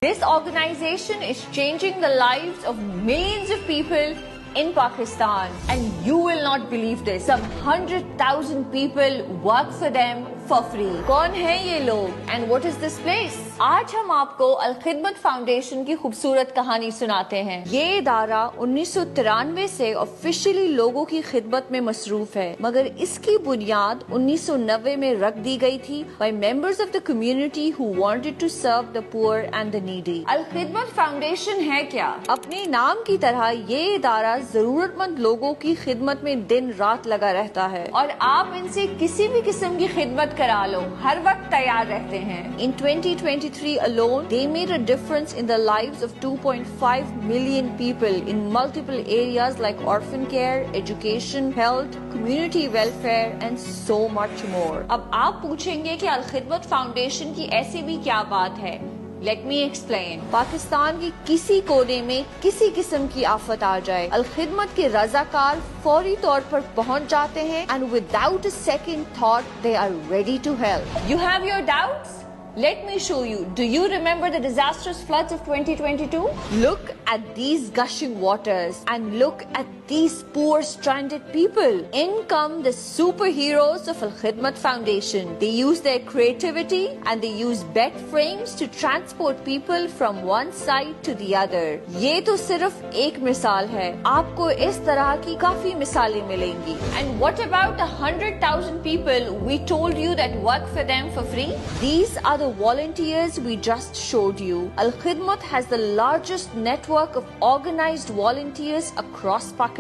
This organization is changing the lives of millions of people in Pakistan, and you will not believe this. Some 100,000 people work for them for free. कौन है ये लोग and what is this place? आज हम आपको अल खिदमत foundation की खूबसूरत कहानी सुनाते हैं। ये इदारा 1993 से ऑफिशियली लोगों की खिदमत में मसरूफ है, मगर इसकी बुनियाद 1990 में रख दी गई थी by members of the community who wanted to serve the poor and the needy. अल खिदमत फाउंडेशन है क्या? अपने नाम की तरह ये इदारा जरूरतमंद लोगों की खिदमत में दिन रात लगा रहता है और आप इनसे किसी भी किस्म की खिदमत करा लो, हर वक्त तैयार रहते हैं। In 2023 alone, they made a difference in the lives of 2.5 million people in multiple areas like orphan care, education, health, community welfare and so much more. अब आप पूछेंगे कि अल खिदमत फाउंडेशन की ऐसी भी क्या बात है? Let me explain. पाकिस्तान के किसी कोने में किसी किस्म की आफत आ जाए, अल खिदमत के रजाकार फौरी तौर पर पहुंच जाते हैं and without a second thought they are ready to help. You have your doubts? Let me show you. Do you remember the disastrous floods of 2022? Look at these gushing waters and look at these poor stranded people. In come the superheroes of Al Khidmat Foundation. They use their creativity and they use bed frames to transport people from one side to the other. ये तो सिर्फ एक मिसाल है, आपको इस तरह की काफी मिसालें मिलेंगी. And what about 100,000 people we told you that work for them for free? These are the volunteers we just showed you. Al Khidmat has the largest network of organized volunteers across Pakistan.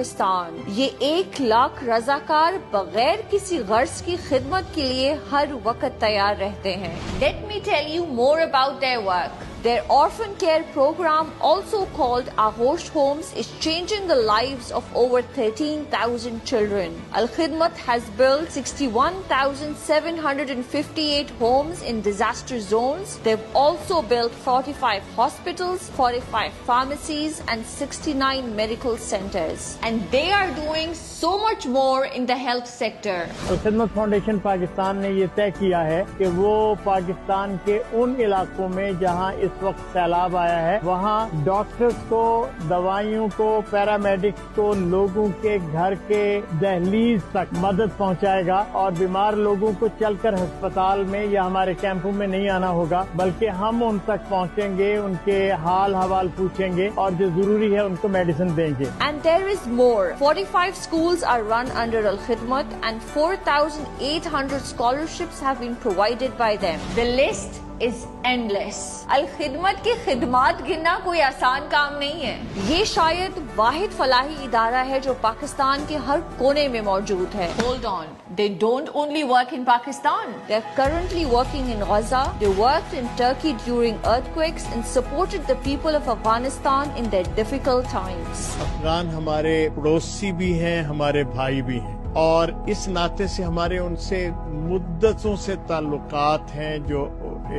ये 1 लाख रजाकार बगैर किसी गर्ज की खिदमत के लिए हर वक्त तैयार रहते हैं. Let me tell you more about their work. Their orphan care program, also called Aghosh Homes, is changing the lives of over 13,000 children. Al Khidmat has built 61,758 homes in disaster zones. They've also built 45 hospitals, 45 pharmacies and 69 medical centers. And they are doing so much more in the health sector. Al Khidmat Foundation Pakistan ने ये तय किया है कि वो पाकिस्तान के उन इलाकों में जहां इस वक्त सैलाब आया है, वहाँ डॉक्टर्स को, दवाइयों को, पैरामेडिक्स को लोगों के घर के दहलीज तक मदद पहुँचाएगा और बीमार लोगों को चलकर अस्पताल में या हमारे कैंपों में नहीं आना होगा, बल्कि हम उन तक पहुँचेंगे, उनके हाल हवाल पूछेंगे और जो जरूरी है उनको मेडिसिन देंगे. And there is more. 45 schools are run under Al Khidmat and 4,800 scholarships have been provided by them. The list is endless. अल खिदमत की खिदमत गिनना कोई आसान काम नहीं है. ये शायद वाहिद फलाही इदारा है जो पाकिस्तान के हर कोने में मौजूद है. Hold on, they don't only work in Pakistan. They are currently working in Gaza. They worked in Turkey during earthquakes and supported the people of Afghanistan in their difficult times. Afghan हमारे पड़ोसी भी हैं, हमारे भाई भी हैं और इस नाते से हमारे उनसे मुद्दतों से ताल्लुकात हैं जो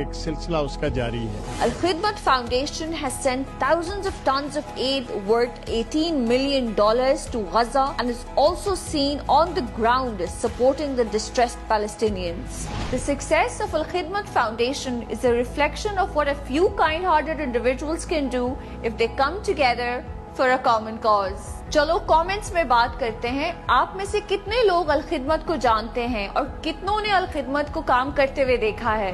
एक सिलसिला उसका जारी है. Al Khidmat Foundation has sent thousands of tons of aid worth $18 million to Gaza and is also seen on the ground supporting the distressed Palestinians. The success of Al Khidmat Foundation is a reflection of what a few kind-hearted individuals can do if they come together for a common cause. चलो comments में बात करते हैं. आप में से कितने लोग अल खिदमत को जानते हैं और कितनों ने अल खिदमत को काम करते हुए देखा है?